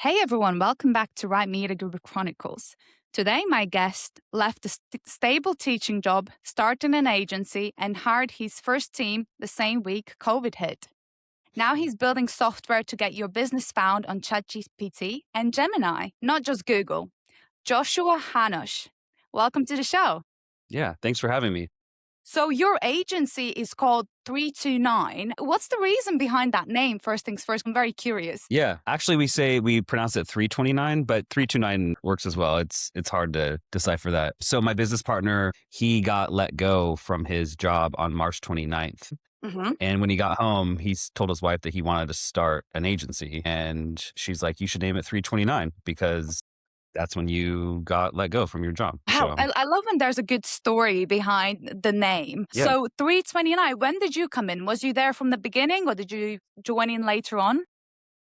Hey everyone, welcome back to Right Media Group Chronicles. Today, my guest left a stable teaching job, started an agency, and hired his first team the same week COVID hit. Now he's building software to get your business found on ChatGPT and Gemini, not just Google. Joshua Hanosh, welcome to the show. Yeah, thanks for having me. So your agency is called 329. What's the reason behind that name? First things first, I'm very curious. Yeah, actually, we pronounce it 329, but 329 works as well. It's hard to decipher that. So my business partner, he got let go from his job on March 29th. Mm-hmm. And when he got home, told his wife that he wanted to start an agency. And she's like, you should name it 329 because that's when you got let go from your job. Wow, So I love when there's a good story behind the name. yeah, So 329, when did you come in? Was you there from the beginning or did you join in later on?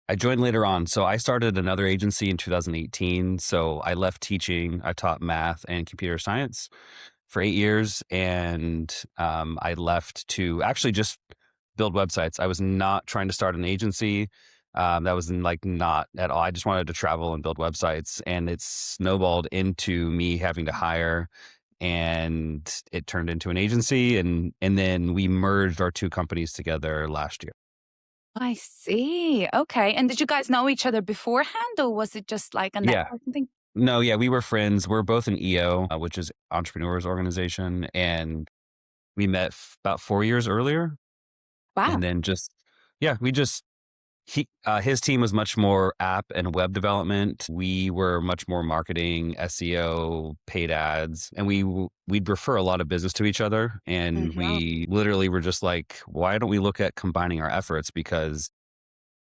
I joined later on. So I started another agency in 2018. So I left teaching. I taught math and computer science for 8 years. And I left to actually just build websites. I was not trying to start an agency. That was not at all. I just wanted to travel and build websites. And it snowballed into me having to hire. And it turned into an agency. And then we merged our two companies together last year. I see. Okay. And did you guys know each other beforehand or was it just like a Yeah. networking thing? No, yeah, we were friends. We're both in EO, which is Entrepreneurs Organization, and we met about 4 years earlier. Wow. And then we just his team was much more app and web development. We were much more marketing, SEO, paid ads, and we'd refer a lot of business to each other. And Mhm. we literally were just like, why don't we look at combining our efforts because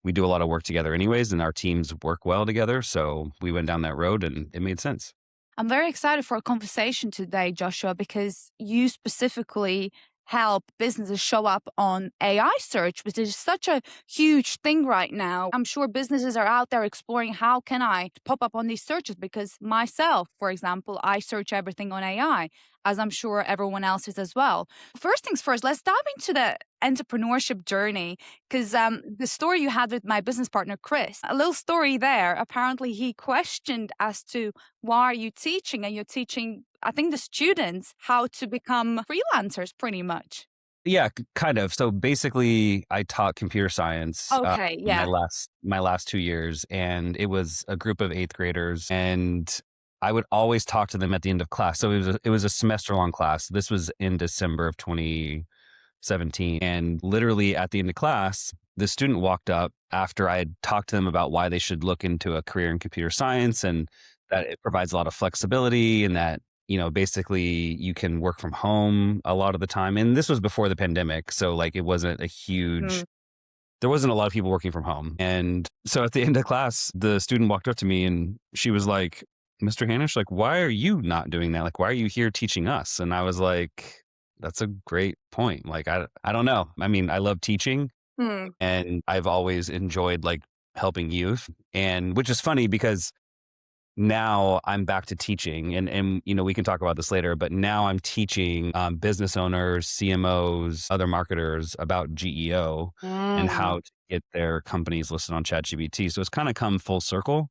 we do a lot of work together anyways, and our teams work well together. So we went down that road, and it made sense. I'm very excited for a conversation today, Joshua, because you specifically help businesses show up on AI search, which is such a huge thing right now. I'm sure businesses are out there exploring how can I pop up on these searches because myself, for example, I search everything on AI, as I'm sure everyone else is as well. First things first, let's dive into the entrepreneurship journey because the story you had with my business partner, Chris, a little story there. Apparently, he questioned as to why are you teaching? And you're teaching, I think, the students how to become freelancers pretty much. Yeah, kind of. So basically, I taught computer science Okay, my yeah. last 2 years, and it was a group of eighth graders, and I would always talk to them at the end of class. So it was a semester long class. This was in December of 2017, and literally at the end of class, the student walked up after I had talked to them about why they should look into a career in computer science and that it provides a lot of flexibility and that basically you can work from home a lot of the time. And this was before the pandemic. So like it wasn't a Mhm. huge, there wasn't a lot of people working from home. And so at the end of class, the student walked up to me and she was like, Mr. Hanish, like, why are you not doing that? Like, why are you here teaching us? And I was like, that's a great point. Like, I don't know. I mean, I love teaching Hmm. and I've always enjoyed like helping youth. And which is funny because now I'm back to teaching and we can talk about this later, but now I'm teaching business owners, CMOs, other marketers about GEO and Mm. how to get their companies listed on ChatGPT. So it's kind of come full circle,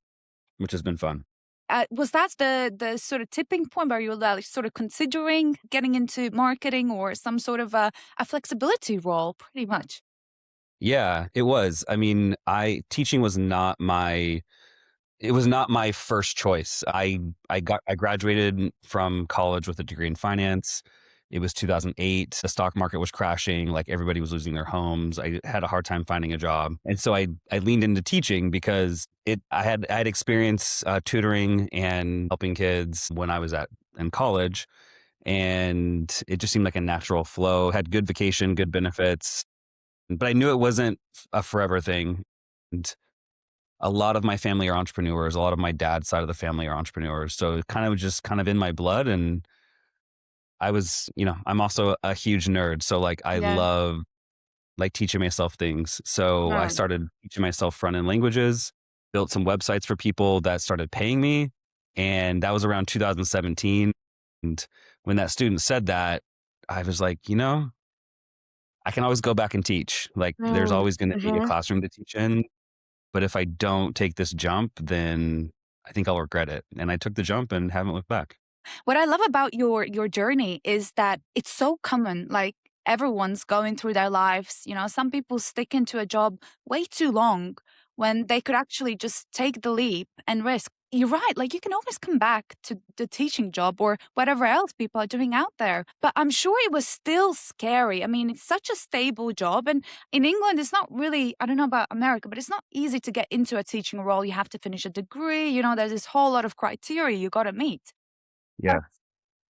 which has been fun. Was that the sort of tipping point where you were like, sort of considering getting into marketing or some sort of a flexibility role, pretty much? Yeah, it was. I mean, I teaching was not my it was not my first choice. I graduated from college with a degree in finance. It was 2008. The stock market was crashing, like everybody was losing their homes. I had a hard time finding a job. And so I leaned into teaching because I had experience tutoring and helping kids when I was in college, and it just seemed like a natural flow. Had good vacation, good benefits, but I knew it wasn't a forever thing. And a lot of my family are entrepreneurs. A lot of my dad's side of the family are entrepreneurs. So it kind of just kind of in my blood. And I'm also a huge nerd. So like I Yeah. love like teaching myself things. So I Mm. started teaching myself front end languages, built some websites for people that started paying me. And that was around 2017. And when that student said that, I was like, I can always go back and teach. Like there's Mm. always going to be a Mhm. classroom to teach in. but if I don't take this jump, then I think I'll regret it. And I took the jump and haven't looked back. What I love about your journey is that it's so common. Like everyone's going through their lives. Some people stick into a job way too long when they could actually just take the leap and risk. You're right. Like you can always come back to the teaching job or whatever else people are doing out there. But I'm sure it was still scary. I mean, it's such a stable job. And in England, it's not really, I don't know about America, but it's not easy to get into a teaching role. You have to finish a degree. There's this whole lot of criteria you got to meet. But Yeah.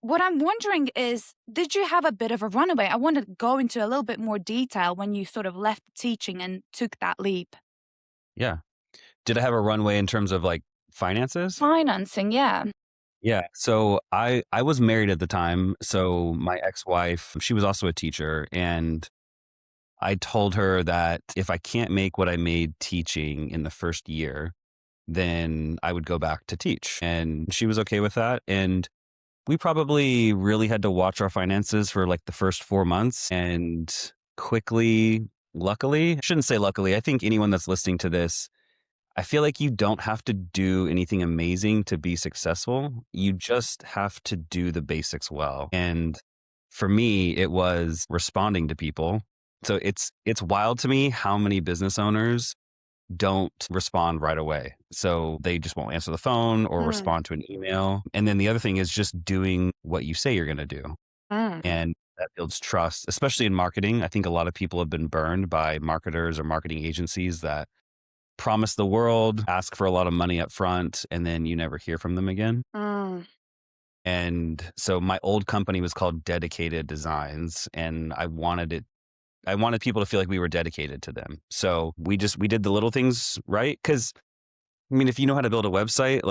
what I'm wondering is, did you have a bit of a runaway? I want to go into a little bit more detail when you sort of left teaching and took that leap. Yeah. Did I have a runway in terms of like finances? Financing, yeah. Yeah. So I was married at the time. So my ex-wife, she was also a teacher, and I told her that if I can't make what I made teaching in the first year, then I would go back to teach. And she was okay with that. And we probably really had to watch our finances for like the first 4 months, and quickly, luckily, I shouldn't say luckily. I think anyone that's listening to this, I feel like you don't have to do anything amazing to be successful. You just have to do the basics well. And for me, it was responding to people. So it's wild to me how many business owners don't respond right away. So they just won't answer the phone or Mm, respond to an email. And then the other thing is just doing what you say you're going to do. mm. And that builds trust, especially in marketing. I think a lot of people have been burned by marketers or marketing agencies that promise the world, ask for a lot of money up front, and then you never hear from them again. Mm. And so my old company was called Dedicated Designs, and I wanted people to feel like we were dedicated to them. So we did the little things right. Cause I mean, if you know how to build a website,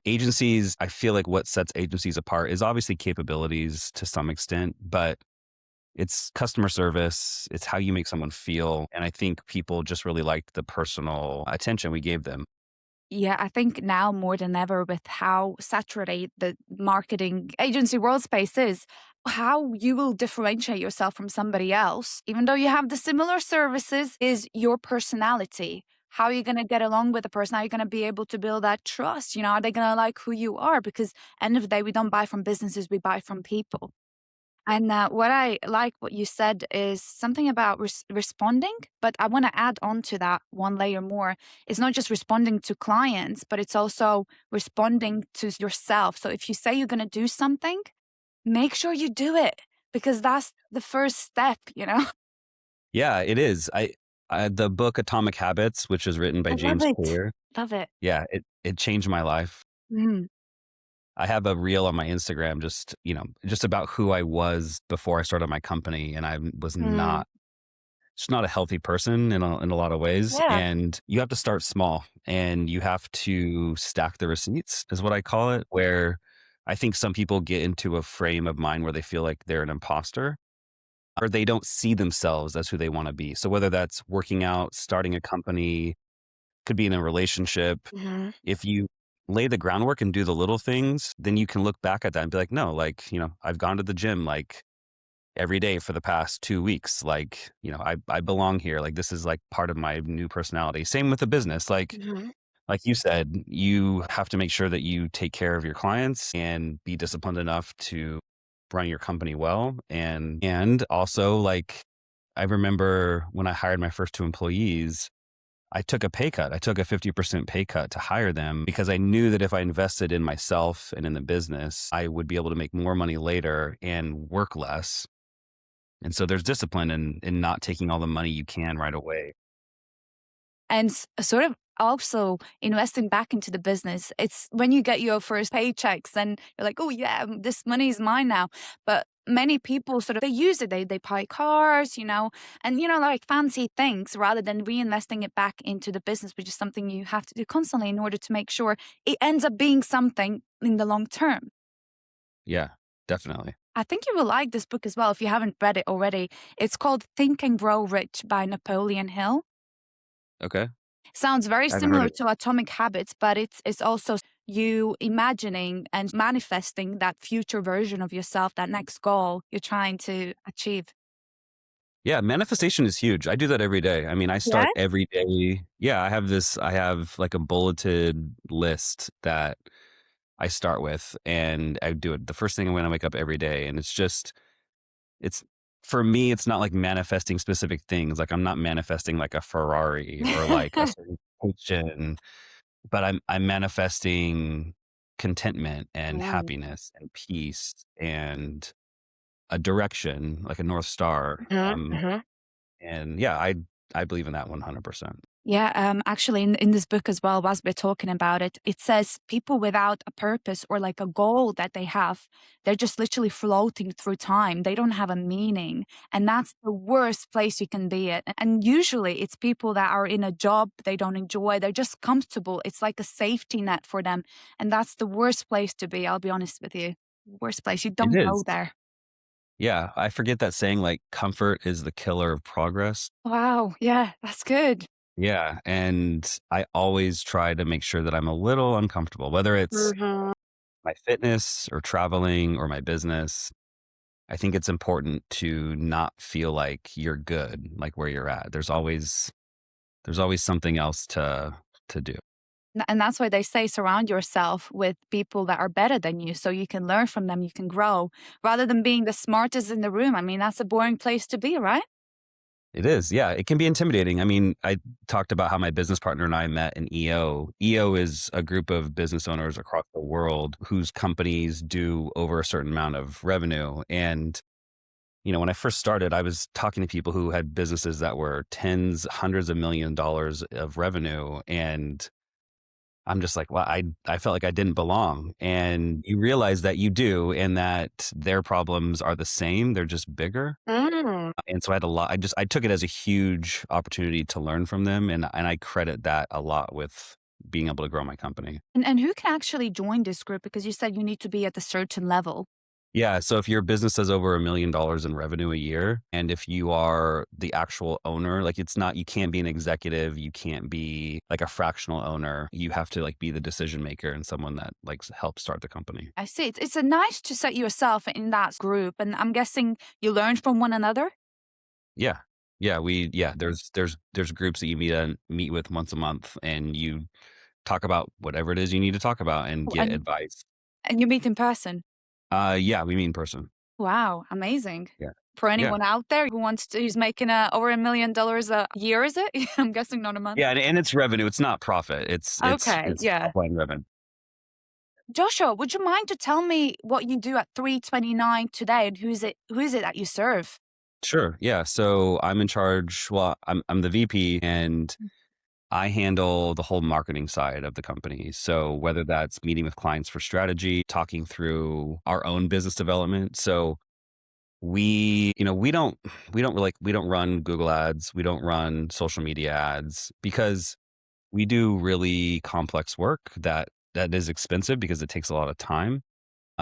agencies, I feel like what sets agencies apart is obviously capabilities to some extent, but it's customer service. It's how you make someone feel. And I think people just really liked the personal attention we gave them. Yeah, I think now more than ever, with how saturated the marketing agency world space is, how you will differentiate yourself from somebody else, even though you have the similar services, is your personality. How are you going to get along with the person? How are you going to be able to build that trust? Are they going to like who you are? Because end of the day, we don't buy from businesses, we buy from people. And what I like what you said is something about responding, but I want to add on to that one layer more. It's not just responding to clients, but it's also responding to yourself. So if you say you're going to do something, make sure you do it, because that's the first step. Yeah, it is. The book Atomic Habits, which is written by I love James it. Clear. Love it. Yeah, it changed my life. Mm, I have a reel on my Instagram just about who I was before I started my company, and I was mm. not just not a healthy person in a lot of ways, Yeah. and you have to start small, and you have to stack the receipts is what I call it, where I think some people get into a frame of mind where they feel like they're an imposter or they don't see themselves as who they wanna be. So whether that's working out, starting a company, could be in a relationship. Hmm. If you lay the groundwork and do the little things, then you can look back at that and be like, no, I've gone to the gym like every day for the past 2 weeks. I belong here. Like, this is like part of my new personality. Same with the business. Hmm. Like you said, you have to make sure that you take care of your clients and be disciplined enough to run your company well. And also, like, I remember when I hired my first two employees, I took a pay cut. I took a 50% pay cut to hire them because I knew that if I invested in myself and in the business, I would be able to make more money later and work less. And so there's discipline in not taking all the money you can right away. And sort of also investing back into the business. It's when you get your first paychecks and you're like, oh yeah, this money is mine now. But many people sort of they use it. They buy cars, and like fancy things rather than reinvesting it back into the business, which is something you have to do constantly in order to make sure it ends up being something in the long term. Yeah, definitely. I think you will like this book as well if you haven't read it already. It's called Think and Grow Rich by Napoleon Hill. Okay. Sounds very I haven't heard similar it. to Atomic Habits, but it's also you imagining and manifesting that future version of yourself, that next goal you're trying to achieve. Yeah, manifestation is huge. I do that every day. I mean, I Yeah. start every day. Yeah, I have like a bulleted list that I start with, and I do it the first thing when I wake up every day. And it's for me, it's not like manifesting specific things. Like I'm not manifesting like a Ferrari or like a certification, but I'm manifesting contentment and Ooh. happiness and peace and a direction, like a North Star. Mhm. And yeah, I believe in that 100%. Yeah, actually, in this book as well, as we're talking about it, it says people without a purpose or like a goal that they have, they're just literally floating through time. They don't have a meaning. And that's the worst place you can be at. And usually it's people that are in a job they don't enjoy, they're just comfortable. It's like a safety net for them. And that's the worst place to be, I'll be honest with you. Worst place. You It don't is. go there. Yeah, I forget that saying, like, comfort is the killer of progress. Wow. Yeah, that's good. Yeah, and I always try to make sure that I'm a little uncomfortable, whether it's Mhm. my fitness or traveling or my business. I think it's important to not feel like you're good, like where you're at. There's always something else to do. And that's why they say surround yourself with people that are better than you so you can learn from them, you can grow rather than being the smartest in the room. I mean, that's a boring place to be, right? It is, yeah, it can be intimidating. I mean, I talked about how my business partner and I met in EO. EO is a group of business owners across the world whose companies do over a certain amount of revenue. And, when I first started, I was talking to people who had businesses that were tens, hundreds of $1 million of revenue. And I'm just like, well, I felt like I didn't belong. And you realize that you do, and that their problems are the same. They're just bigger. Mm. And so I had a lot. I took it as a huge opportunity to learn from them, and I credit that a lot with being able to grow my company. And who can actually join this group? Because you said you need to be at a certain level. Yeah. So if your business does over $1 million in revenue a year, and if you are the actual owner, like it's not, you can't be an executive, you can't be like a fractional owner. You have to like be the decision maker and someone that like helps start the company. I see. It's a nice to set yourself in that group. And I'm guessing you learned from one another. Yeah. Yeah, there's groups that you meet with once a month, and you talk about whatever it is you need to talk about and Oh, get advice. and you meet in person. Yeah, we meet in person. Wow, amazing. Yeah. For Yeah. anyone out there who's making over $1 million a year, is it? I'm guessing not a month. Yeah, and it's revenue, it's not profit. Okay, It's yeah. top line revenue. Joshua, would you mind to tell me what you do at 329 today and who is it that you serve? Sure, yeah, so I'm in charge. Well, I'm the VP, and I handle the whole marketing side of the company. So whether that's meeting with clients for strategy, talking through our own business development. So we don't run Google ads, we don't run social media ads because we do really complex work that is expensive because it takes a lot of time.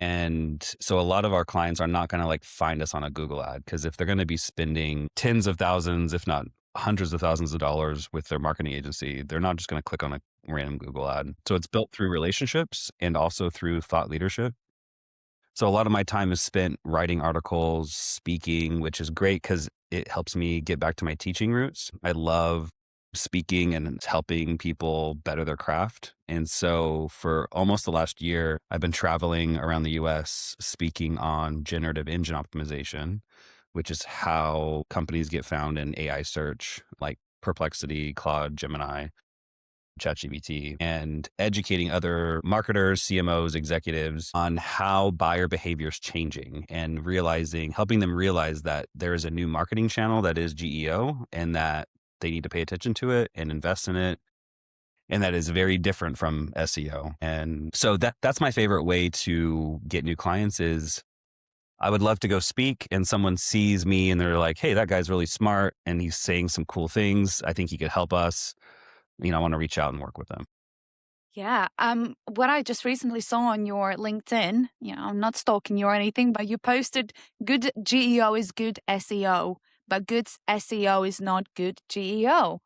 And so a lot of our clients are not going to like find us on a Google ad, because if they're going to be spending tens of thousands, if not hundreds of thousands of dollars with their marketing agency, they're not just going to click on a random Google ad. So it's built through relationships and also through thought leadership. So a lot of my time is spent writing articles, speaking, which is great because it helps me get back to my teaching roots. I love speaking and helping people better their craft. And so for almost the last year, I've been traveling around the US speaking on generative engine optimization, which is how companies get found in AI search like Perplexity, Claude, Gemini, ChatGPT, and educating other marketers, CMOs, executives on how buyer behavior is changing, and helping them realize that there is a new marketing channel that is GEO, and that they need to pay attention to it and invest in it. And that is very different from SEO. And so that's my favorite way to get new clients is I would love to go speak and someone sees me and they're like, hey, that guy's really smart and he's saying some cool things. I think he could help us. I want to reach out and work with them. Yeah. What I just recently saw on your LinkedIn, I'm not stalking you or anything, but you posted good GEO is good SEO, but good SEO is not good GEO.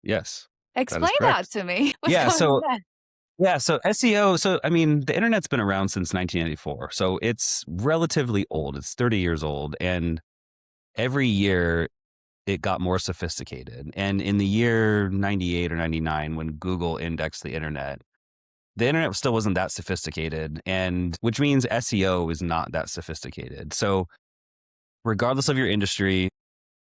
Yes, that is Explain that correct. to me. What's Yeah, going on so there? SEO, so I mean, the internet's been around since 1994. So it's relatively old. It's 30 years old, and every year it got more sophisticated. And in the year 98 or 99, when Google indexed the internet still wasn't that sophisticated, and which means SEO is not that sophisticated. So regardless of your industry,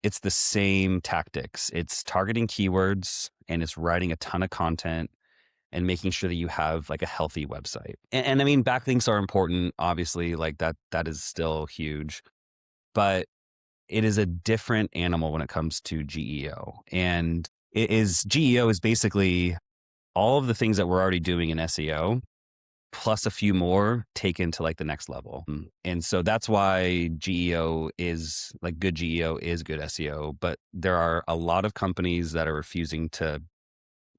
it's the same tactics. It's targeting keywords and it's writing a ton of content and making sure that you have like a healthy website. And I mean, backlinks are important, obviously, like that is still huge, but it is a different animal when it comes to GEO. And GEO is basically all of the things that we're already doing in SEO plus a few more taken to like the next level. And so that's why GEO is like good GEO is good SEO, but there are a lot of companies that are refusing to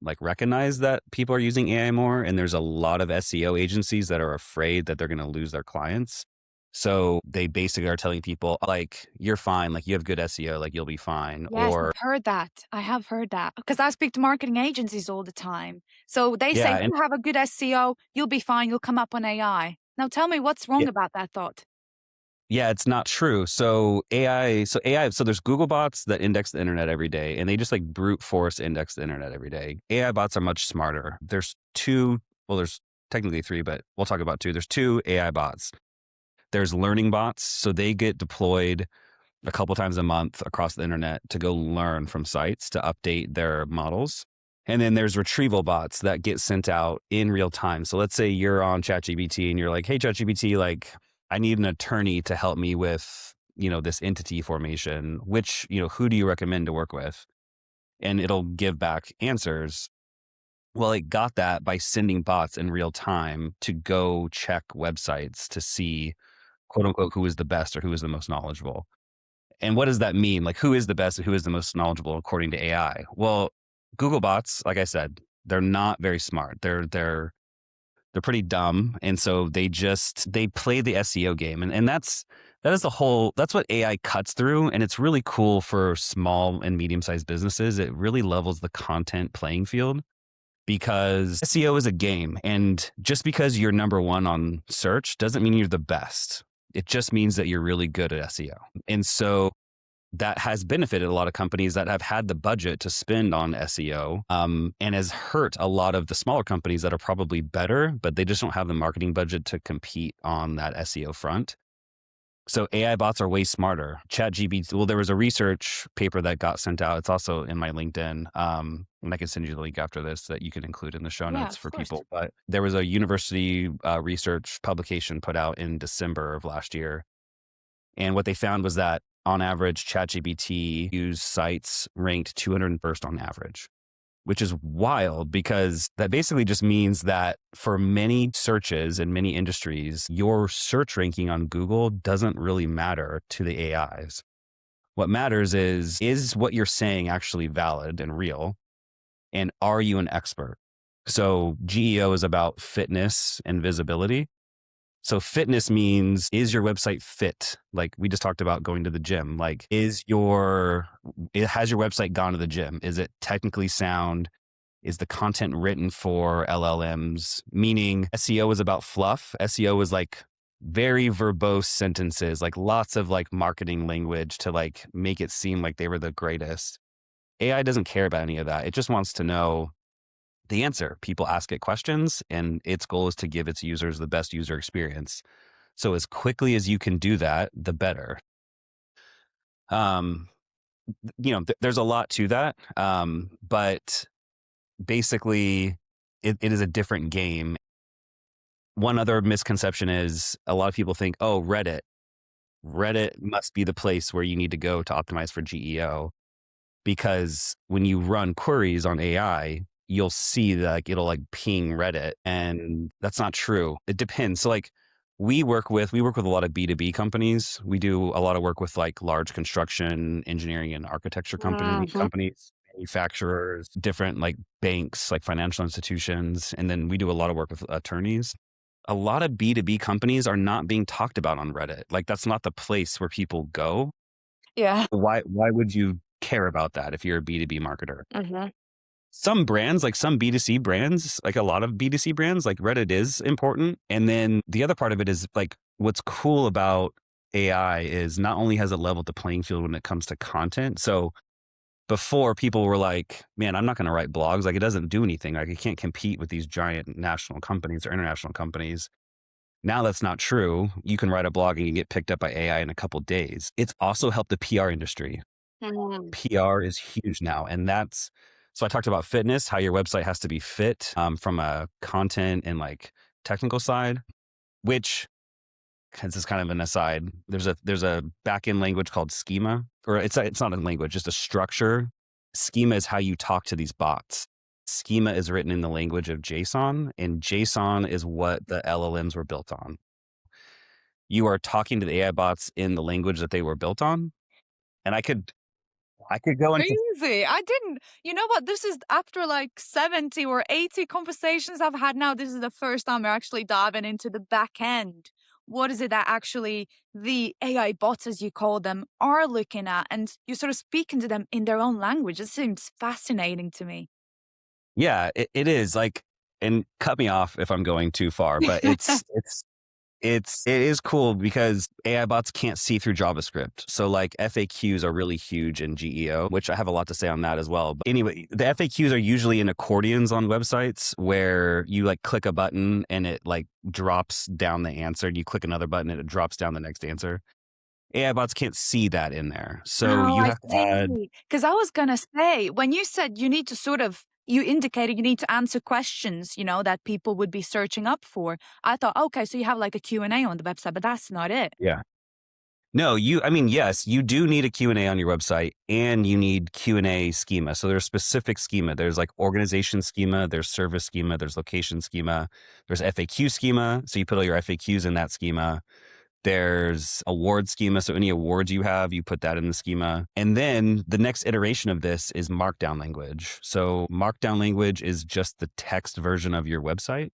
like recognize that people are using AI more. And there's a lot of SEO agencies that are afraid that they're going to lose their clients. So they basically are telling people like, you're fine, like you have good SEO, like you'll be fine. Yes, Or I've heard that. I have heard that because I speak to marketing agencies all the time. So they say, yeah, if and you have a good SEO, you'll be fine. You'll come up on AI. Now tell me what's wrong about that thought. yeah, it's not true. So there's Google bots that index the internet every day, and they just like brute force index the internet every day. AI bots are much smarter. There's technically three, but we'll talk about two. There's two AI bots. There's learning bots. So they get deployed a couple times a month across the internet to go learn from sites to update their models. And then there's retrieval bots that get sent out in real time. So let's say you're on ChatGPT and you're like, hey, ChatGPT, like I need an attorney to help me with, this entity formation, which, who do you recommend to work with? And it'll give back answers. Well, it got that by sending bots in real time to go check websites to see, quote unquote, who is the best or who is the most knowledgeable. And what does that mean? Like, who is the best and who is the most knowledgeable according to AI? Well, Google bots, like I said, they're not very smart. They're pretty dumb, and so they play the SEO game, and that's what AI cuts through, and it's really cool for small and medium sized businesses. It really levels the content playing field because SEO is a game, and just because you're number one on search doesn't mean you're the best. It just means that you're really good at SEO, and so that has benefited a lot of companies that have had the budget to spend on SEO, and has hurt a lot of the smaller companies that are probably better, but they just don't have the marketing budget to compete on that SEO front. So AI bots are way smarter. ChatGPT, well, there was a research paper that got sent out. It's also in my LinkedIn, and I can send you the link after this that you can include in the show Yeah, notes of for course. people. But there was a university research publication put out in December of last year. And what they found was that on average, ChatGPT used sites ranked 201st on average, which is wild because that basically just means that for many searches in many industries, your search ranking on Google doesn't really matter to the AIs. What matters is what you're saying actually valid and real? And are you an expert? So GEO is about fitness and visibility. So fitness means, is your website fit? Like we just talked about going to the gym. Like has your website gone to the gym? Is it technically sound? Is the content written for LLMs? Meaning SEO is about fluff. SEO is like very verbose sentences, like lots of like marketing language to like make it seem like they were the greatest. AI doesn't care about any of that. It just wants to know the answer. People ask it questions, and its goal is to give its users the best user experience. So as quickly as you can do that, the better. Um, there's a lot to that, but basically, it is a different game. One other misconception is a lot of people think, oh, Reddit. Reddit must be the place where you need to go to optimize for GEO. Because when you run queries on AI, you'll see that like, it'll like ping Reddit, and that's not true. It depends. So like we work with a lot of B2B companies. We do a lot of work with like large construction, engineering and architecture Mhm. companies, manufacturers, different like banks, like financial institutions. And then we do a lot of work with attorneys. A lot of B2B companies are not being talked about on Reddit. Like that's not the place where people go. Yeah. Why would you care about that if you're a B2B marketer? Mhm. Some brands, like some B2C brands, like a lot of B2C brands, like Reddit is important. And then the other part of it is like what's cool about AI is not only has it leveled the playing field when it comes to content. So before people were like, man, I'm not going to write blogs. Like it doesn't do anything. Like it can't compete with these giant national companies or international companies. Now that's not true. You can write a blog and you get picked up by AI in a couple of days. It's also helped the PR industry. Mm. PR is huge now. And that's, so I talked about fitness, how your website has to be fit from a content and like technical side, which this is kind of an aside. There's a back-end language called schema, or it's not a language, just a structure. Schema is how you talk to these bots. Schema is written in the language of JSON, and JSON is what the LLMs were built on. You are talking to the AI bots in the language that they were built on, and I could go into Crazy. I didn't, you know what? This is after like 70 or 80 conversations I've had now. This is the first time we're actually diving into the back end. What is it that actually the AI bots, as you call them, are looking at? And you're sort of speaking to them in their own language. It seems fascinating to me. yeah, it is like, and cut me off if I'm going too far, but it is cool because AI bots can't see through JavaScript. So like FAQs are really huge in GEO, which I have a lot to say on that as well. But anyway, the FAQs are usually in accordions on websites where you like click a button and it like drops down the answer. And you click another button and it drops down the next answer. AI bots can't see that in there. So Oh, you I have to add, see. Because I was gonna say, when you said you need to sort of you indicated you need to answer questions, that people would be searching up for. I thought, okay, so you have like a Q&A on the website, but that's not it. yeah. No, I mean, yes, you do need a Q&A on your website and you need Q&A schema. So there's specific schema. There's like organization schema, there's service schema, there's location schema, there's FAQ schema. So you put all your FAQs in that schema. There's award schema. So any awards you have, you put that in the schema. And then the next iteration of this is markdown language. So markdown language is just the text version of your website.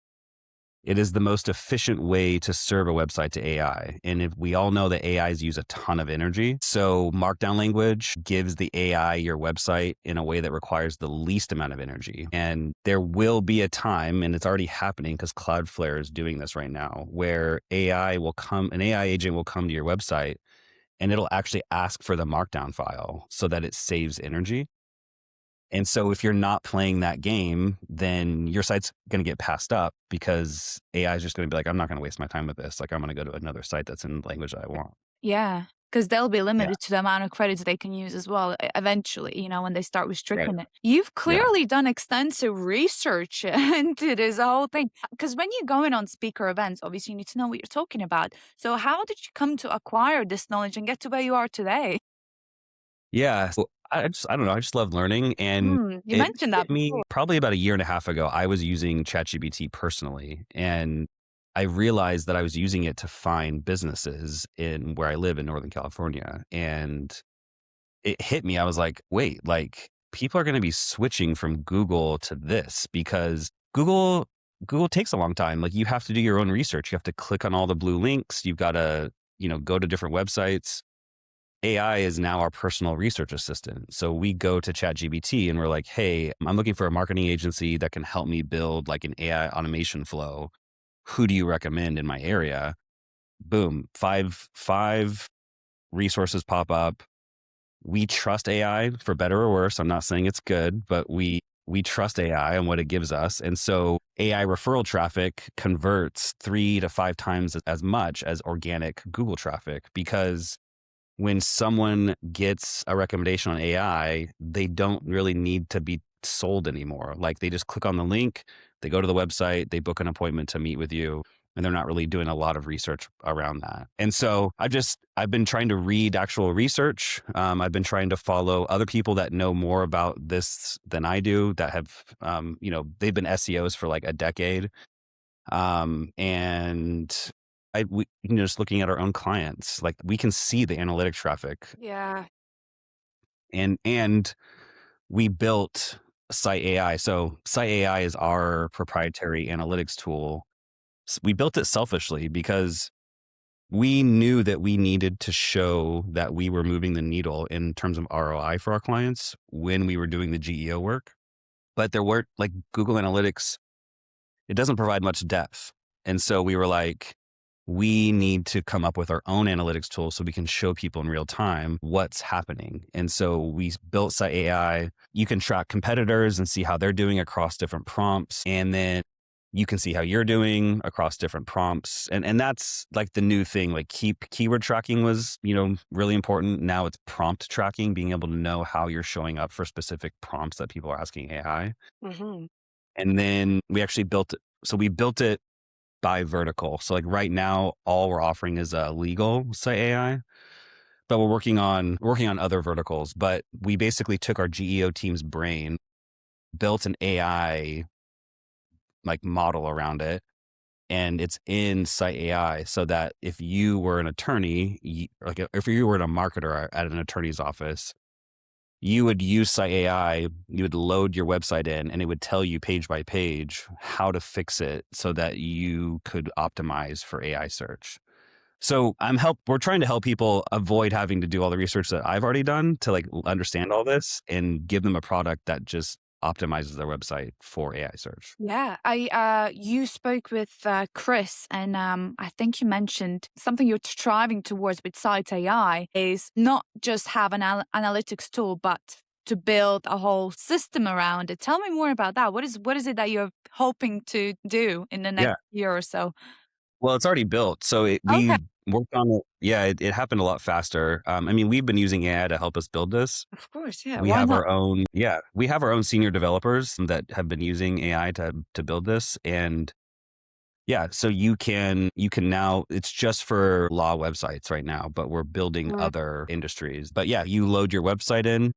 It is the most efficient way to serve a website to AI. And if we all know that AIs use a ton of energy, so markdown language gives the AI your website in a way that requires the least amount of energy. And there will be a time, and it's already happening because Cloudflare is doing this right now, where an AI agent will come to your website and it'll actually ask for the markdown file so that it saves energy. And so if you're not playing that game, then your site's going to get passed up because AI is just going to be like, I'm not going to waste my time with this. Like, I'm going to go to another site that's in the language that I want. Yeah, because they'll be Yeah. limited to the amount of credits they can use as well, eventually, when they start Right. restricting it. You've Yeah. clearly done extensive research into this whole thing. Because when you go in on speaker events, obviously you need to know what you're talking about. So how did you come to acquire this knowledge and get to where you are today? Yeah. So I don't know. I just love learning. And You it mentioned that hit me before. probably about a year and a half ago. I was using ChatGPT personally. And I realized that I was using it to find businesses in where I live in Northern California. And it hit me. I was like, wait, like people are going to be switching from Google to this because Google takes a long time. Like you have to do your own research. You have to click on all the blue links. You've got to, go to different websites. AI is now our personal research assistant. So we go to ChatGPT and we're like, hey, I'm looking for a marketing agency that can help me build like an AI automation flow. Who do you recommend in my area? Boom, five resources pop up. We trust AI for better or worse. I'm not saying it's good, but we trust AI and what it gives us. And so AI referral traffic converts 3 to 5 times as much as organic Google traffic because when someone gets a recommendation on AI, they don't really need to be sold anymore. Like they just click on the link, they go to the website, they book an appointment to meet with you, and they're not really doing a lot of research around that. And so I've been trying to read actual research. I've been trying to follow other people that know more about this than I do that have, they've been SEOs for like a decade. And just looking at our own clients, like we can see the analytic traffic Yeah. and we built SiteAI. So SiteAI is our proprietary analytics tool. We built it selfishly because we knew that we needed to show that we were moving the needle in terms of ROI for our clients when we were doing the GEO work. But there weren't like Google Analytics, it doesn't provide much depth. And so we were like, we need to come up with our own analytics tool so we can show people in real time what's happening. And so we built SiteAI. You can track competitors and see how they're doing across different prompts. And then you can see how you're doing across different prompts. And that's like the new thing. Like keyword tracking was, really important. Now it's prompt tracking, being able to know how you're showing up for specific prompts that people are asking AI. Hmm. And then we actually built it. So we built it by vertical. So like right now, all we're offering is a legal site AI, but we're working on other verticals. But we basically took our GEO team's brain, built an AI like model around it, and it's in site AI so that if you were an attorney, like if you were a marketer at an attorney's office, you would use Site AI, you would load your website in, and it would tell you page by page how to fix it so that you could optimize for AI search. So we're trying to help people avoid having to do all the research that I've already done to like understand all this and give them a product that just optimizes their website for AI search. Yeah, I you spoke with Chris, and I think you mentioned something you're striving towards with Site AI is not just have an analytics tool, but to build a whole system around it. Tell me more about that. What is it that you're hoping to do in the next Yeah. year or so? Well, it's already built. So Okay, we worked on it. Yeah, it happened a lot faster. I mean, we've been using AI to help us build this. of course, yeah. We Why have not? our own senior developers that have been using AI to build this. And yeah, so you can now, it's just for law websites right now, but we're building Mm. other industries. But yeah, you load your website in,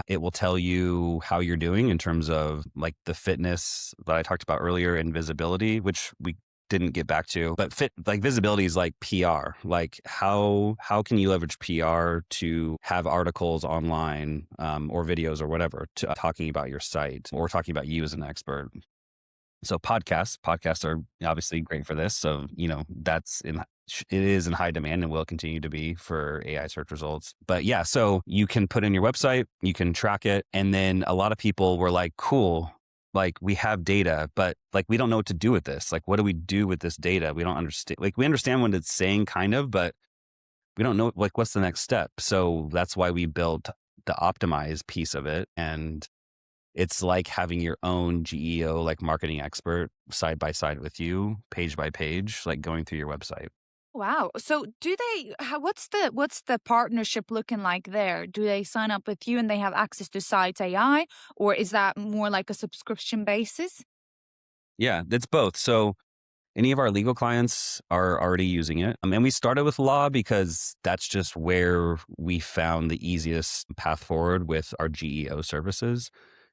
it will tell you how you're doing in terms of like the fitness that I talked about earlier and visibility, which we didn't get back to. But like visibility is like PR. Like how can you leverage PR to have articles online or videos or whatever talking about your site or talking about you as an expert. So podcasts are obviously great for this. So, it is in high demand and will continue to be for AI search results. But yeah, so you can put in your website, you can track it. And then a lot of people were like, cool, like we have data, but like we don't know what to do with this. Like, what do we do with this data? We don't understand. Like, we understand what it's saying kind of, but we don't know like what's the next step. So that's why we built the optimize piece of it. And it's like having your own GEO, like marketing expert side by side with you, page by page, like going through your website. Wow. So do they what's the partnership looking like there? Do they sign up with you and they have access to Site AI, or is that more like a subscription basis? Yeah, it's both. So any of our legal clients are already using it. And we started with law because that's just where we found the easiest path forward with our GEO services.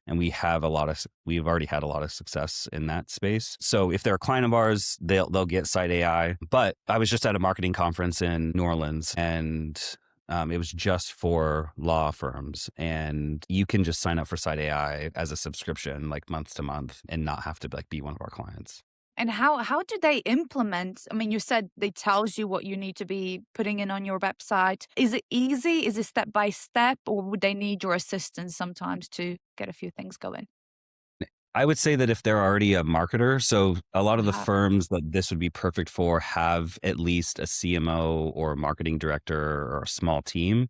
And we've already had a lot of success in that space. So if they're a client of ours, they'll get Site AI. But I was just at a marketing conference in New Orleans, and it was just for law firms, and you can just sign up for Site AI as a subscription, like month to month, and not have to like be one of our clients. And how do they implement? I mean, you said they tells you what you need to be putting in on your website. Is it easy? Is it step by step, or would they need your assistance sometimes to get a few things going? I would say that if they're already a marketer, so a lot of the Ah, firms that this would be perfect for have at least a CMO or a marketing director or a small team.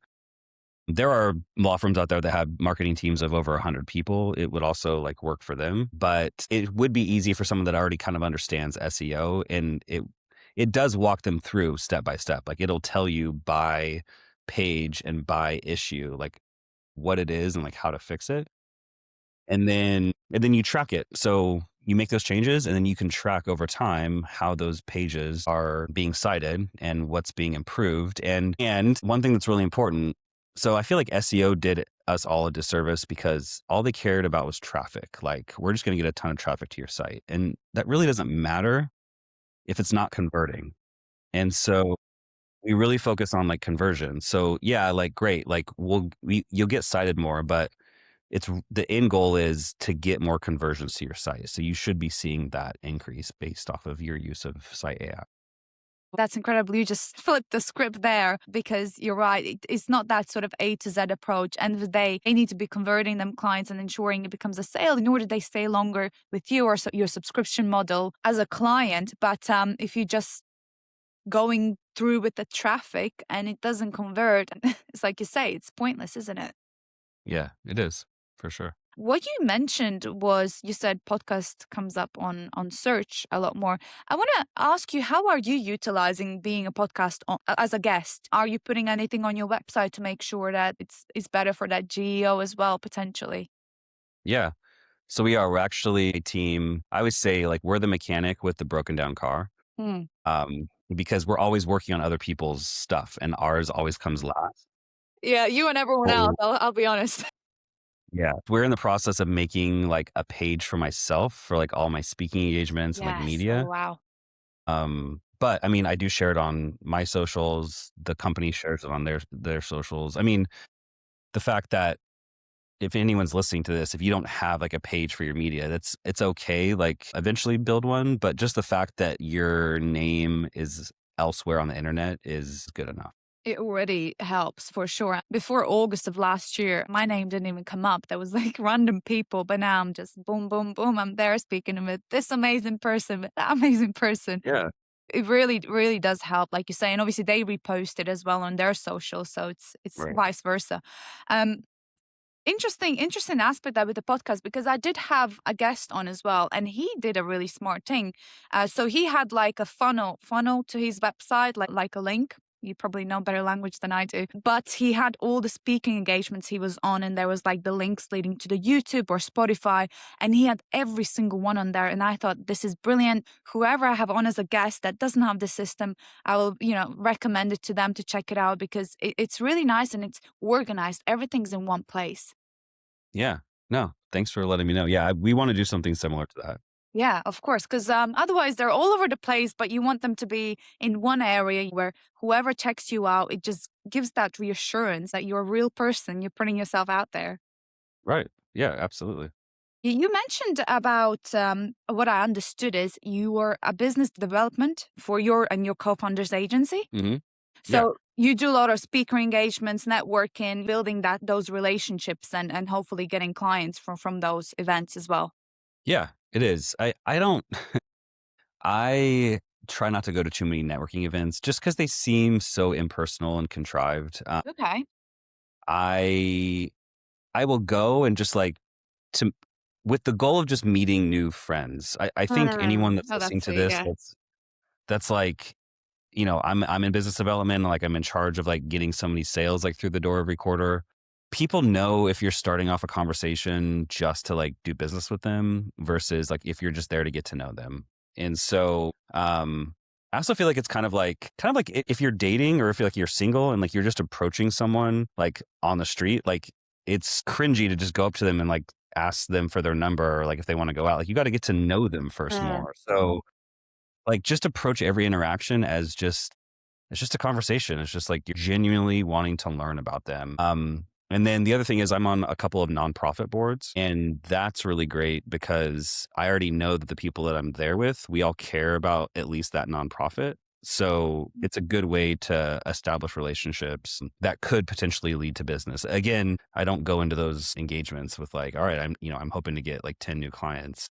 There are law firms out there that have marketing teams of over 100 people. It would also like work for them, but it would be easy for someone that already kind of understands SEO, and it does walk them through step by step. Like it'll tell you by page and by issue like what it is and like how to fix it. And then you track it. So you make those changes and then you can track over time how those pages are being cited and what's being improved. And one thing that's really important, so I feel like SEO did us all a disservice because all they cared about was traffic. Like we're just going to get a ton of traffic to your site. And that really doesn't matter if it's not converting. And so we really focus on like conversion. So yeah, like great, like you'll get cited more, but the end goal is to get more conversions to your site. So you should be seeing that increase based off of your use of Site AI. that's incredible. You just flipped the script there because you're right. It's not that sort of A to Z approach. End of the day, they need to be converting them clients and ensuring it becomes a sale in order they stay longer with you or your subscription model as a client. But if you just going through with the traffic and it doesn't convert, it's like you say, it's pointless, isn't it? Yeah, it is for sure. What you mentioned was you said podcast comes up on search a lot more. I want to ask you, how are you utilizing being a podcast as a guest? Are you putting anything on your website to make sure that it's better for that GEO as well potentially? Yeah. So we're actually a team. I would say like we're the mechanic with the broken down car. Hmm. Because we're always working on other people's stuff and ours always comes last. Yeah, you and everyone else. So I'll be honest. yeah, we're in the process of making like a page for myself for like all my speaking engagements and like Yes. Oh media. wow. But I mean, I do share it on my socials. The company shares it on their socials. I mean, the fact that if anyone's listening to this, if you don't have like a page for your media, it's okay. Like eventually build one, but just the fact that your name is elsewhere on the internet is good enough. It already helps for sure. Before August of last year, my name didn't even come up. There was like random people, but now I'm just boom, boom, boom. I'm there speaking with this amazing person, with that amazing person. Yeah. It really, really does help, like you say. And obviously they repost it as well on their social. So it's Right. vice versa. Um, interesting aspect that with the podcast, because I did have a guest on as well, and he did a really smart thing. So he had like a funnel to his website, like a link. You probably know better language than I do, but he had all the speaking engagements he was on, and there was like the links leading to the YouTube or Spotify, and he had every single one on there. And I thought, this is brilliant. Whoever I have on as a guest that doesn't have the system, I will, recommend it to them to check it out, because it's really nice and it's organized. Everything's in one place. Yeah. No, thanks for letting me know. Yeah, we want to do something similar to that. Yeah, of course, because otherwise they're all over the place, but you want them to be in one area where whoever checks you out, it just gives that reassurance that you're a real person. You're putting yourself out there. Right. Yeah, absolutely. You mentioned about what I understood is you were a business development for your and your co-founder's agency. Hmm. Yeah. So you do a lot of speaker engagements, networking, building those relationships, and hopefully getting clients from those events as well. Yeah, it is. I don't I try not to go to too many networking events just because they seem so impersonal and contrived. Okay. I I will go and just like to with the goal of just meeting new friends. I think anyone that's Oh, listening that's to sweet. this Yeah. that's like, I'm in business development, like I'm in charge of like getting so many sales like through the door every quarter. People know if you're starting off a conversation just to like do business with them versus like if you're just there to get to know them. And so I also feel like it's kind of like if you're dating or if you're single and like you're just approaching someone like on the street, like it's cringy to just go up to them and like ask them for their number or like if they want to go out. Like you got to get to know them first Mm. more. So like just approach every interaction as just it's just a conversation. It's just like you're genuinely wanting to learn about them. And then the other thing is I'm on a couple of nonprofit boards, and that's really great because I already know that the people that I'm there with, we all care about at least that nonprofit. So it's a good way to establish relationships that could potentially lead to business. Again, I don't go into those engagements with like, all right, I'm hoping to get like 10 new clients.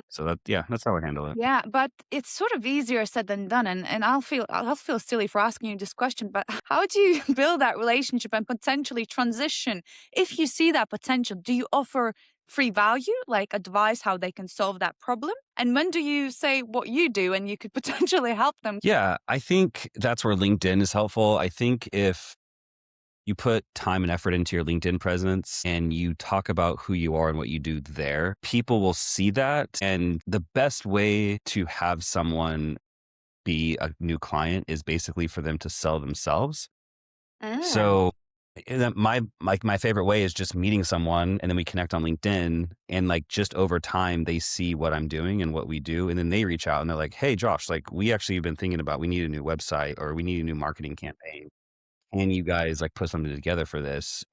So yeah, that's how I handle it. Yeah, but it's sort of easier said than done, and I'll feel silly for asking you this question, but how do you build that relationship and potentially transition if you see that potential? Do you offer free value, like advice how they can solve that problem? And when do you say what you do and you could potentially help them? Yeah, I think that's where LinkedIn is helpful. I think if you put time and effort into your LinkedIn presence and you talk about who you are and what you do there, people will see that. And the best way to have someone be a new client is basically for them to sell themselves. Mm. So my favorite way is just meeting someone and then we connect on LinkedIn and like just over time they see what I'm doing and what we do and then they reach out and they're like, "Hey Josh, like we actually have been thinking about we need a new website or we need a new marketing campaign. Can you guys like put something together for this?"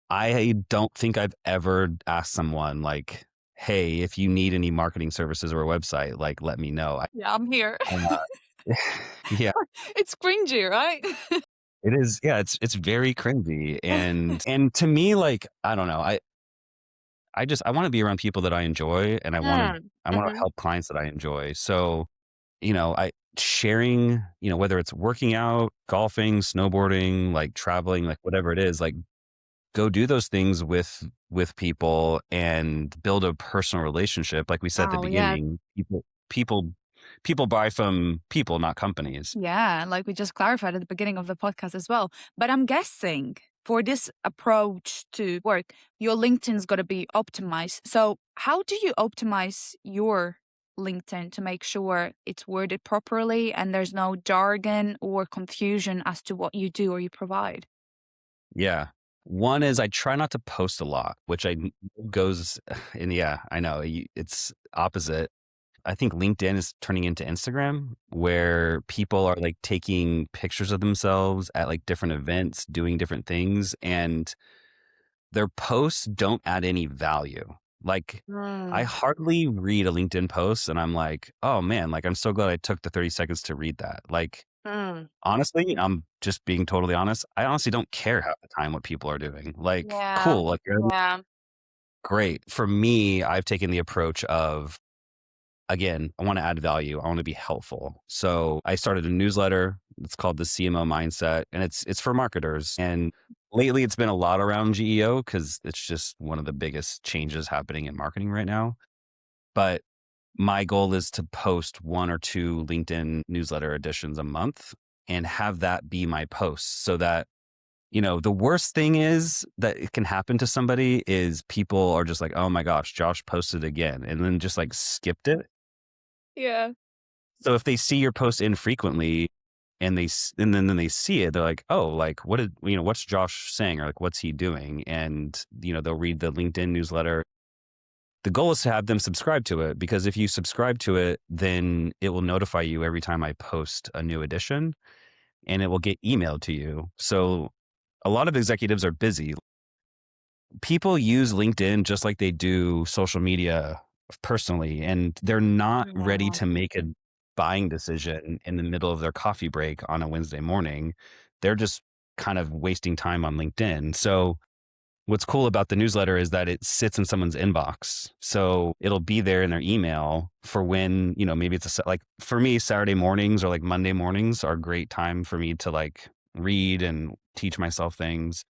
I don't think I've ever asked someone like, "Hey, if you need any marketing services or a website, like let me know." Yeah, I'm here. Uh, yeah, It's cringy, right? it is. Yeah, it's very cringy, and to me, like I don't know, I want to be around people that I enjoy, and Mm. I want to Mhm. help clients that I enjoy. So I sharing, whether it's working out, golfing, snowboarding, like traveling, like whatever it is, like go do those things with people and build a personal relationship. Like we said at the Oh, yeah. beginning, people people buy from people, not companies. Yeah, like we just clarified at the beginning of the podcast as well. But I'm guessing for this approach to work, your LinkedIn's got to be optimized. So, how do you optimize your LinkedIn to make sure it's worded properly and there's no jargon or confusion as to what you do or you provide? Yeah. One is I try not to post a lot, which goes and yeah, I know it's opposite. I think LinkedIn is turning into Instagram where people are like taking pictures of themselves at like different events, doing different things, and their posts don't add any value. Like I Mm, hardly read a LinkedIn post and I'm like, oh man, like I'm so glad I took the 30 seconds to read that. Like mm. honestly, I'm just being totally honest. I honestly don't care half the time what people are doing. Like, Yeah, cool, like yeah. great. For me, I've taken the approach of again, I want to add value. I want to be helpful. So I started a newsletter. It's called the CMO Mindset, and it's for marketers. And lately, it's been a lot around GEO because it's just one of the biggest changes happening in marketing right now. But my goal is to post one or two LinkedIn newsletter editions a month and have that be my posts so that the worst thing is that it can happen to somebody is people are just like, oh my gosh, Josh posted again, and then just like skipped it. Yeah. So if they see your post infrequently and then they see it, they're like, oh, like what's Josh saying? Or like, what's he doing? And, they'll read the LinkedIn newsletter. The goal is to have them subscribe to it because if you subscribe to it, then it will notify you every time I post a new edition and it will get emailed to you. So a lot of executives are busy. People use LinkedIn just like they do social media personally, and they're not ready Yeah. to make a buying decision in the middle of their coffee break on a Wednesday morning. They're just kind of wasting time on LinkedIn. So what's cool about the newsletter is that it sits in someone's inbox. So it'll be there in their email for when, maybe it's like for me, Saturday mornings or like Monday mornings are a great time for me to like read and teach myself things.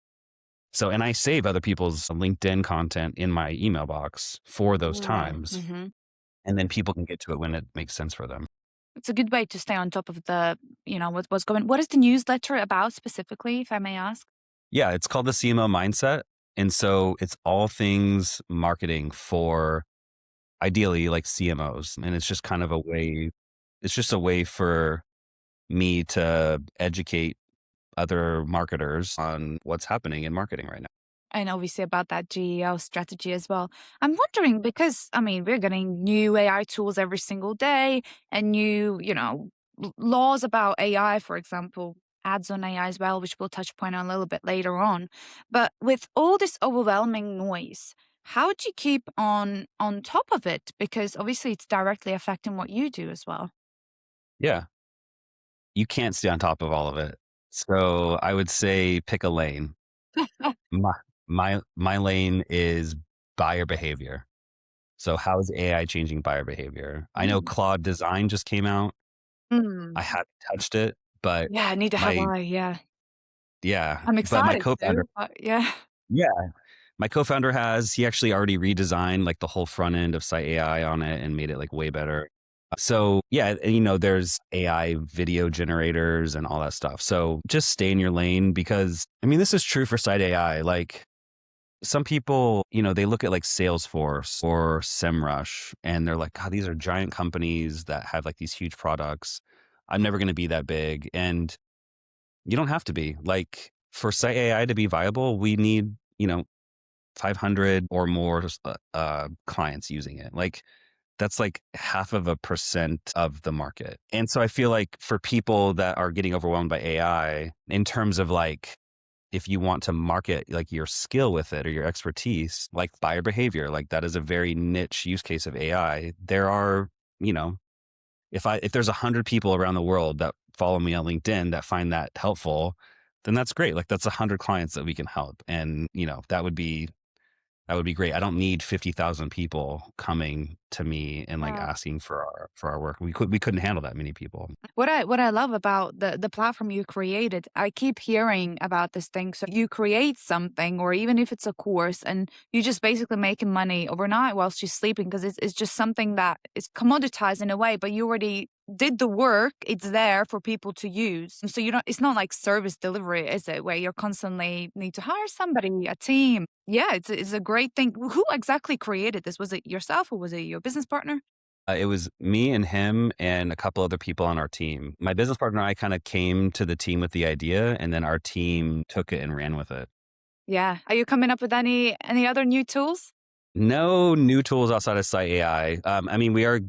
So, and I save other people's LinkedIn content in my email box for those times. Mm-hmm. And then people can get to it when it makes sense for them. It's a good way to stay on top of the, what's going. What is the newsletter about specifically, if I may ask? Yeah, it's called the CMO Mindset. And so it's all things marketing for ideally like CMOs. And it's just kind of it's just a way for me to educate other marketers on what's happening in marketing right now. And obviously about that GEO strategy as well. I'm wondering because, I mean, we're getting new AI tools every single day and new, laws about AI, for example, ads on AI as well, which we'll touch upon a little bit later on. But with all this overwhelming noise, how do you keep on top of it? Because obviously it's directly affecting what you do as well. Yeah. You can't stay on top of all of it. So I would say pick a lane. My my lane is buyer behavior. So how is AI changing buyer behavior? I know Mm. Claude Design just came out. I Mm. haven't touched it, but Yeah, neither have my I. Yeah. yeah, I'm but my excited co-founder too. But yeah. yeah, my co-founder he actually already redesigned like the whole front end of SiteAI on it and made it like way better. So yeah, and, there's AI video generators and all that stuff. So just stay in your lane because I mean, this is true for SiteAI. Like some people, they look at like Salesforce or SEMrush and they're like, God, these are giant companies that have like these huge products. I'm never going to be that big. And you don't have to be. Like for Site AI to be viable, we need, 500 or more clients using it. Like that's like 0.5% of the market. And so I feel like for people that are getting overwhelmed by AI in terms of like if you want to market like your skill with it or your expertise, like buyer behavior, like that is a very niche use case of AI. There are, you know, if there's 100 people around the world that follow me on LinkedIn that find that helpful, then that's great. Like that's 100 clients that we can help. And, that would be That would be great. I don't need 50,000 people coming to me and like Yeah. asking for our work. We couldn't handle that many people. What I love about the platform you created, I keep hearing about this thing. So you create something, or even if it's a course, and you just basically making money overnight while she's sleeping because it's just something that is commoditized in a way, but you already did the work. It's there for people to use. And so you don't. It's not like service delivery, is it? Where you're constantly need to hire somebody, a team. Yeah, it's a great thing. Who exactly created this? Was it yourself or was it your business partner? It was me and him and a couple other people on our team. My business partner and I kind of came to the team with the idea, and then our team took it and ran with it. Yeah. Are you coming up with any other new tools? No new tools outside of SiteAI. I mean, we're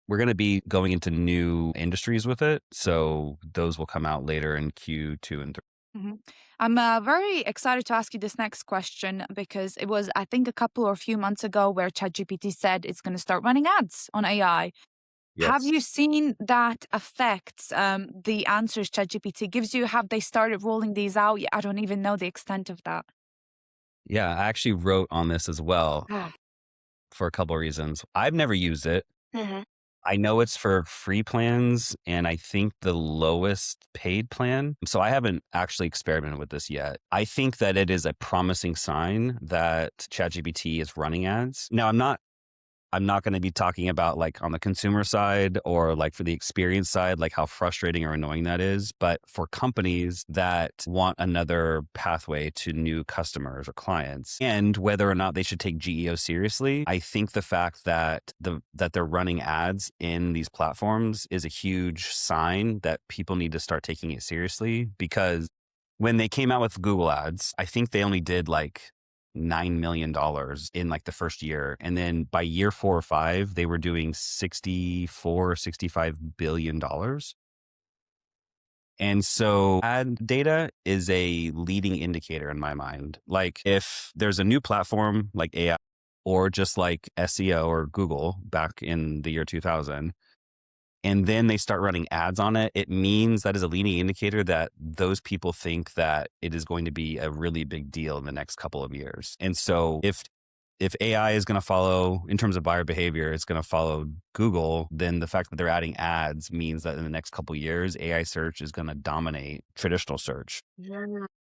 going to be going into new industries with it, so those will come out later in Q2 and 3. Mhm. I'm very excited to ask you this next question because it was, I think, a couple or a few months ago where ChatGPT said it's going to start running ads on AI. Have Yes. you seen that affects the answers ChatGPT gives you? Have they started rolling these out? I don't even know the extent of that. Yeah, I actually wrote on this as well Ah. for a couple of reasons. I've never used it. Mhm. I know it's for free plans and I think the lowest paid plan. So I haven't actually experimented with this yet. I think that it is a promising sign that ChatGPT is running ads. Now, I'm not going to be talking about like on the consumer side or like for the experience side, like how frustrating or annoying that is. But for companies that want another pathway to new customers or clients and whether or not they should take GEO seriously, I think the fact that that they're running ads in these platforms is a huge sign that people need to start taking it seriously because when they came out with Google ads, I think they only did like $9 million in like the first year. And then by year 4 or 5, they were doing 64 or $65 billion. And so ad data is a leading indicator in my mind. Like if there's a new platform like AI or just like SEO or Google back in the year 2000, and then they start running ads on it, it means that is a leading indicator that those people think that it is going to be a really big deal in the next couple of years. And so if AI is going to follow in terms of buyer behavior, it's going to follow Google, then the fact that they're adding ads means that in the next couple of years, AI search is going to dominate traditional search.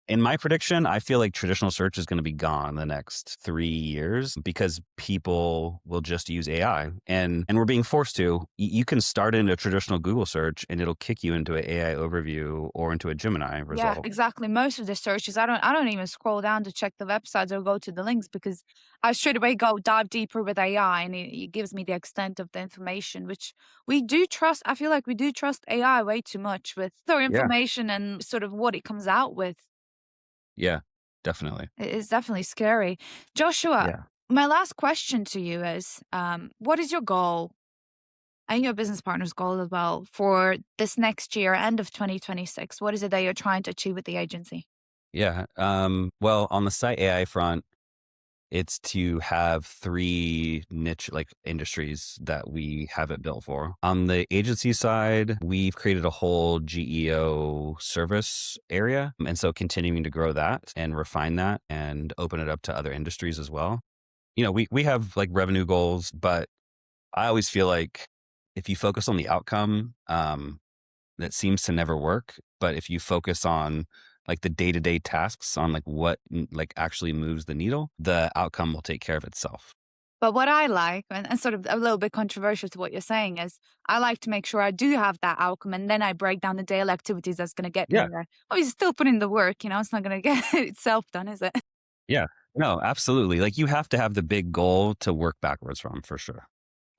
In my prediction, I feel like traditional search is going to be gone in the next 3 years because people will just use AI and we're being forced to. You can start in a traditional Google search and it'll kick you into an AI overview or into a Gemini Yeah, result. exactly. Most of the searches, I don't even scroll down to check the websites or go to the links because I straight away go dive deeper with AI and it gives me the extent of the information, which we do trust. I feel like we do trust AI way too much with their Yeah. information and sort of what it comes out with. Yeah, definitely. It is definitely scary. Joshua, Yeah. my last question to you is, what is your goal and your business partner's goal as well for this next year, end of 2026? What is it that you're trying to achieve with the agency? Yeah. Well, on the site AI front, it's to have three niche like industries that we have it built for. On the agency side, we've created a whole GEO service area. And so continuing to grow that and refine that and open it up to other industries as well. You know, we have like revenue goals, but I always feel like if you focus on the outcome, that seems to never work. But if you focus on like the day-to-day tasks on like what like actually moves the needle, the outcome will take care of itself. But what I like, and sort of a little bit controversial to what you're saying, is I like to make sure I do have that outcome and then I break down the daily activities that's going to get me Yeah. there. Obviously, still put in the work, it's not going to get itself done, is it? Yeah. No, absolutely. Like you have to have the big goal to work backwards from for sure.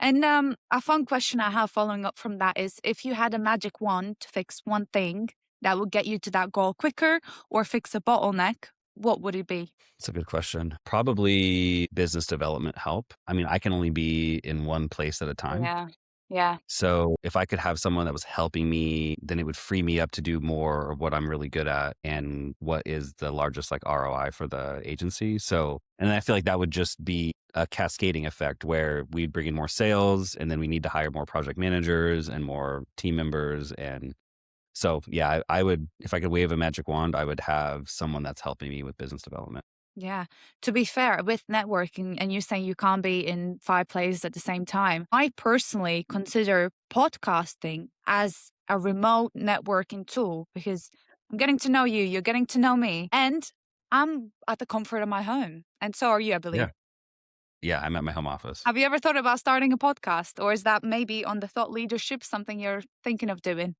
And a fun question I have following up from that is if you had a magic wand to fix one thing that would get you to that goal quicker or fix a bottleneck, what would it be? It's a good question. Probably business development help. I mean, I can only be in one place at a time. Yeah. Yeah. So if I could have someone that was helping me, then it would free me up to do more of what I'm really good at and what is the largest like ROI for the agency. So, and I feel like that would just be a cascading effect where we'd bring in more sales and then we need to hire more project managers and more team members. And so, yeah, I would, if I could wave a magic wand, I would have someone that's helping me with business development. Yeah. To be fair, with networking, and you're saying you can't be in five places at the same time, I personally consider podcasting as a remote networking tool because I'm getting to know you, you're getting to know me, and I'm at the comfort of my home. And so are you, I believe. Yeah. Yeah, I'm at my home office. Have you ever thought about starting a podcast, or is that maybe on the thought leadership something you're thinking of doing?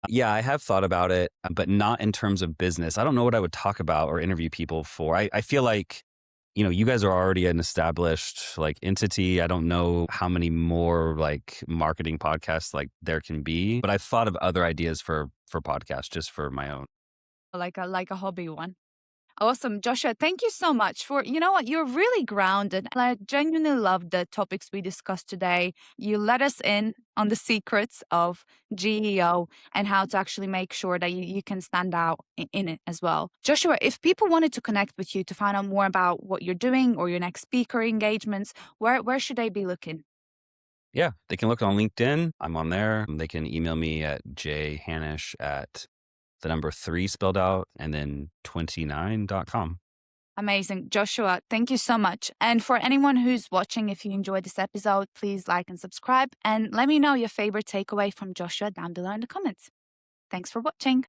Yeah, I have thought about it, but not in terms of business. I don't know what I would talk about or interview people for. I feel like, you guys are already an established like entity. I don't know how many more like marketing podcasts like there can be, but I've thought of other ideas for podcasts just for my own. Like a hobby one. Awesome. Joshua, thank you so much for, you know what, you're really grounded. I genuinely love the topics we discussed today. You let us in on the secrets of GEO and how to actually make sure that you can stand out in it as well. Joshua, if people wanted to connect with you to find out more about what you're doing or your next speaker engagements, where should they be looking? Yeah, they can look on LinkedIn. I'm on there. They can email me at jhanish at the number 3 spelled out and then 29.com. Amazing. Joshua, thank you so much. And for anyone who's watching, if you enjoyed this episode, please like and subscribe and let me know your favorite takeaway from Joshua down below in the comments. Thanks for watching.